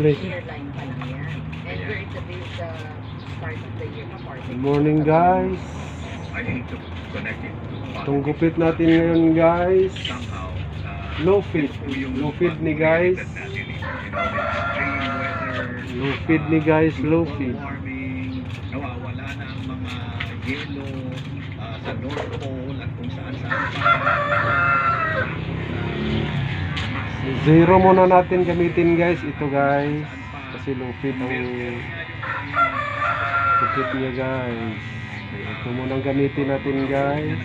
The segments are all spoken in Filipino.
Yearline pa lang yan. And we're in the start of the year pa. Good morning guys. Itong gupit natin ngayon guys. Low feed. Low feed ni guys. Low feed ni guys. Low feed. Nawawala na ang mga yelo sa North Pole at kung saan saan. Zero muna natin gamitin guys. Ito guys. Kasi low feed ang gupit niya guys. Ito muna ang gamitin natin guys.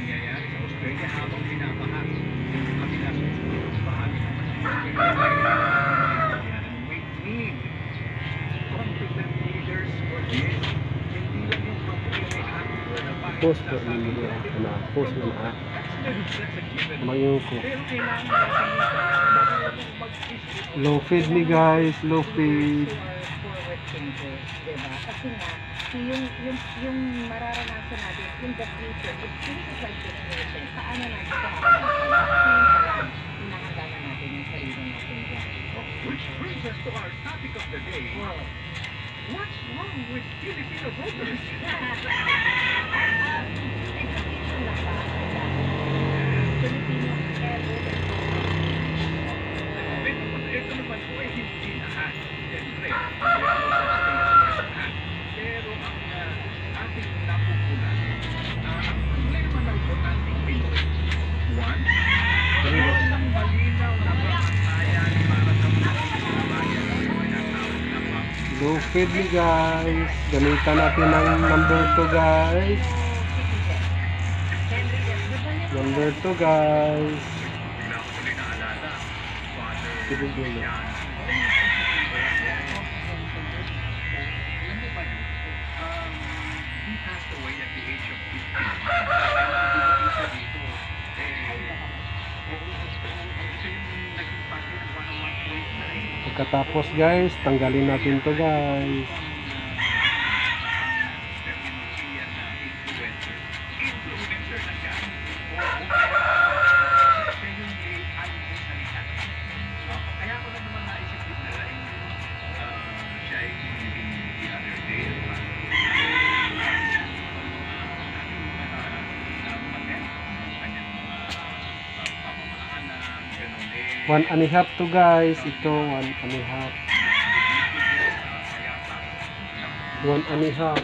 Post ko nila na post na mayong ko low feed ni guys, low feed. Kasi nga yung mararanasan natin in the future, it's like this, paano natin ito hinahangganan natin yung sarili natin dyan. Which brings us to our topic of the day. What's wrong with Filipino voters? Education lang ba? Filipino Ito naman po ay hindi lahat. Siyempre, pero ang ating napupunan, ang problema ng botanting Pinoy, one, walang malinaw na pamantayan para sa mga kabayan na tinatawag na public. Low feed ni guys. Gamitan natin ang number 2 guys. Number 2 guys. Sige dito. Pagkatapos guys, tanggalin natin to guys. One and a half to guys. Ito 1 and a half. 1 and a half.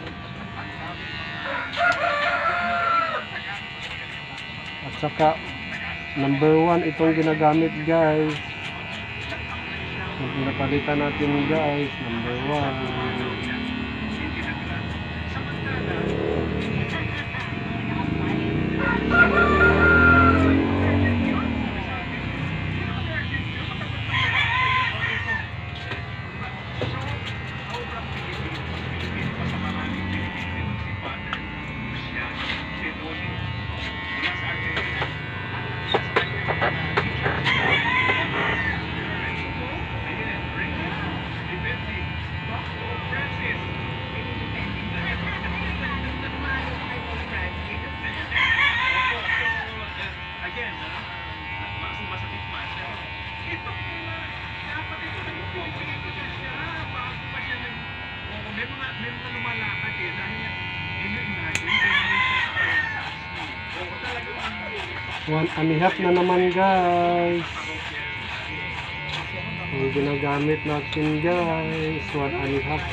At saka number 1 itong ginagamit guys. Napalitan natin guys. Number 1. One and a half na naman guys. Yung ginagamit natin guys. 1 and a half.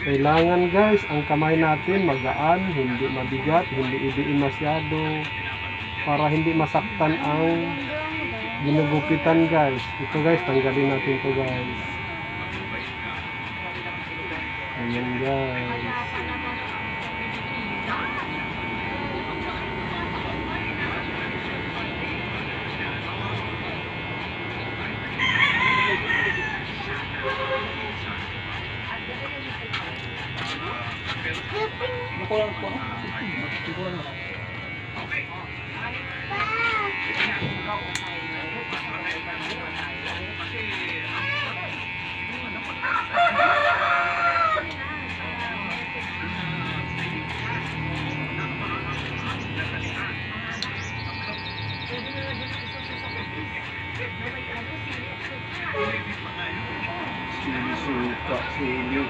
Kailangan guys, ang kamay natin magaan, hindi mabigat, hindi ibiin masyado para hindi masaktan ang ginugupitan guys. Ito guys, tanggalin natin ito guys. Ayan guys. Sili, suka, sili.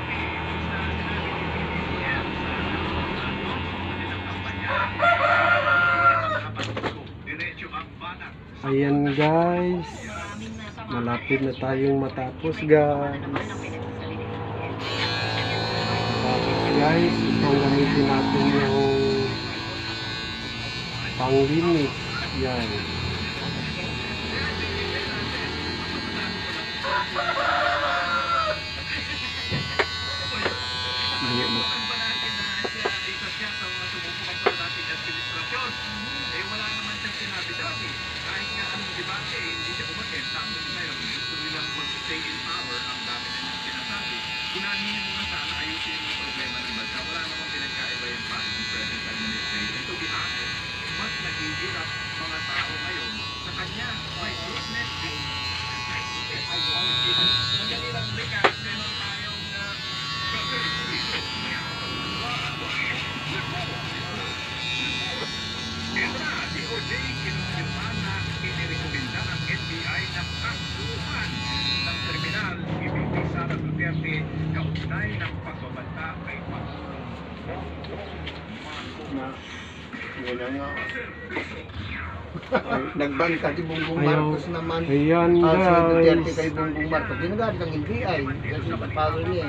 Diretso ang banat. Ayan guys, malapit na tayong matapos guys. Tapos guys, itong gamitin natin yung pang-limit. Yan. Hindi mo. Ba natin na siya, isa siya sa mga sumusukat sa dating administrasyon. Eh wala naman siyang sinabi dati. Kahit nga anong debate, hindi siya umatin. Tapos ngayon, gusto nilang mag-stay in power. Ang dami na niyang sinasabi. Unahin niyo muna sana ayusin yung problema ng bansa. Wala namang pinagkaiba yung pa ng present administration. To be honest, mas naghihirap mga tao ngayon sa kanya. My goodness. Madali lang bigas. Meron tayong DOJ kinumpirman na inirekomenda ng NBI na kasuhan ng kriminal VP Sara Duterte kaugnay ng pagbabanta kay Pangulong Wala nga. Nagbanta si Bongbong Ayaw. Marcos naman. Ayan Si Duterte guys. kay Bongbong Marcos. Ginagamit ng NBI. Kasi power niya.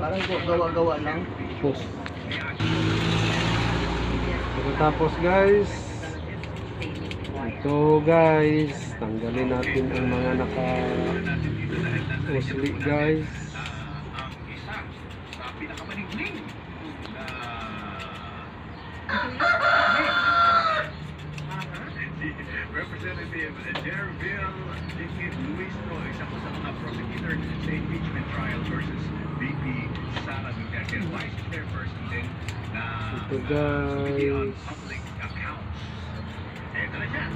Parang gawa-gawa lang. Tapos. Pagkatapos guys, ito guys, tanggalin natin ang mga naka-usli guys. ang isa sa pinakamanigling na si Representative Jerville Luis Roy, isa po sa mga prosecutor sa impeachment trial versus VP Sara Duterte, vice chairperson din na Ito Committee on guys, Public Accounts. Eto na siya.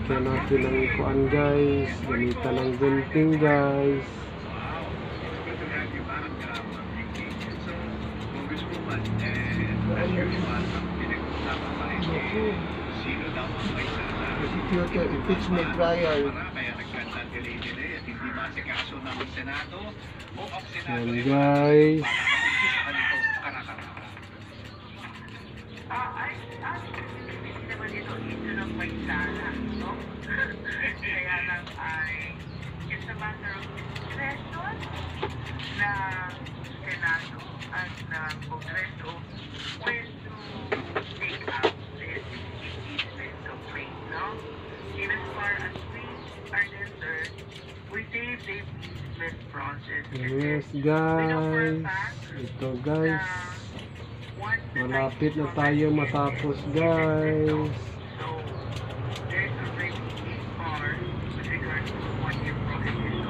lagyan natin ng kuan guys, gamitan ng gunting guys. Wow. It's good to have you back, VP. So, Congresswoman, as usual, ang pinag-usapan pa rin sino daw ang may sinasabi. Prosecutor, impeachment trial. Kaya nagkanta-delay at hindi masikaso ng Senado o ang Senado Yan ay guys. para ito karakarapan. Hindi naman ito issue ng may sala, no? Kaya lang ay it's a matter of discretion ng Senado at ng Kongreso when to take up this impeachment complaint, no? In as far as we are concerned, we save the impeachment process. Yes guys, ito guys, malapit na tayo matapos guys. So, there's already a bar with regards to one-year prohibition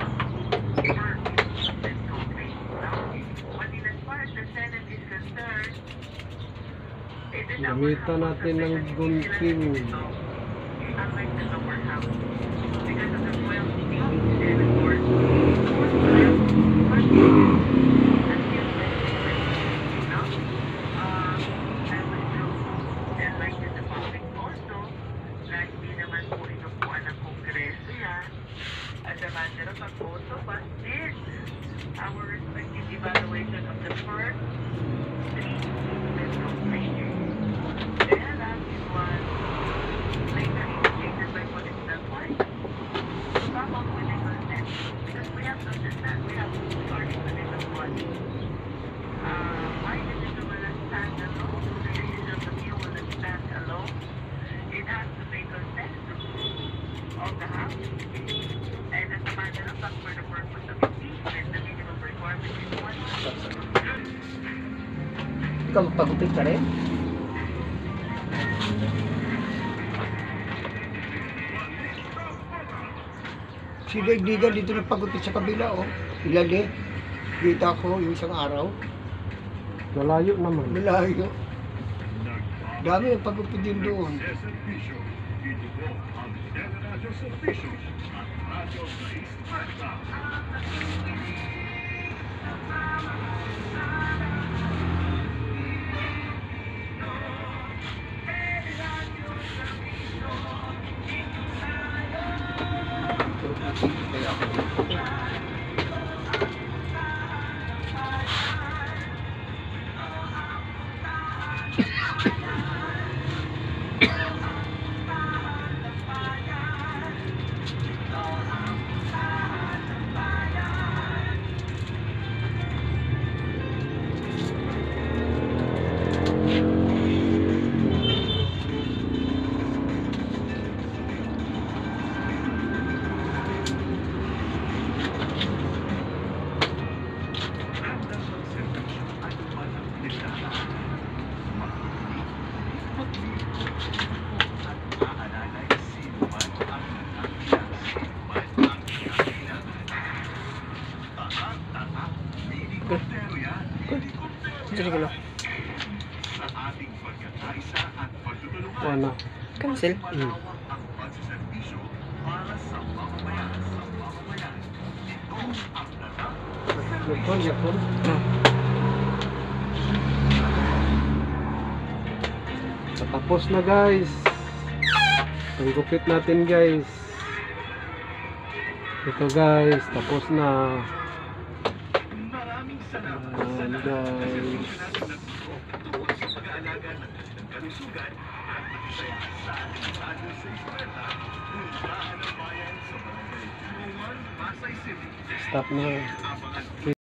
for impeachment complaints. Now, but in as far as the Senate is concerned, it is our Gamitan house natin ng of gunting. unlike the lower house. Because of the 12 senators, 12 until 2020, no? I would do enlighten the public also na hindi naman po inupuan ng Kongreso yan. As a matter of fact, also but did our respective evaluation of the first 3 impeachment complaints. Kaya lang, it was later indicated by political parties to come up with a consensus. Because we have to understand, we are in the middle of one. Why did it stand alone? The decision of the view will stand alone. It has to be consensus of the House. And as a matter of fact, for the purpose of impeachment, the minimum requirement is 1. Ikaw magpagupit ka rin? Si Daidigan dito nagpagupit sa kabila, oh. Ilali. Kita ko yung isang araw. Malayo naman. Malayo. Dami yung pagupit din doon. Dito po ang Teleradyo's officials at Radyo Place Presa. Kaya ako. Sa ating pagkakaisa at pagtutulungan, Ano? Cancel. Hmm. ang pagsiservisyo para sa mamamayan. Ito ang tatak Yakon, yakon. Tapos na guys. Ang gupit natin guys. Ito guys, tapos na. Maraming salamat sa Ayan lahat ng guys. serbisyo natin na tungkol sa pag-aalaga ng kanilang kalusugan at pagkisaya sa ating bago sa eskwela. Puntahan ang bayan sa Barangay 201, Pasay City. Stop na. Abangan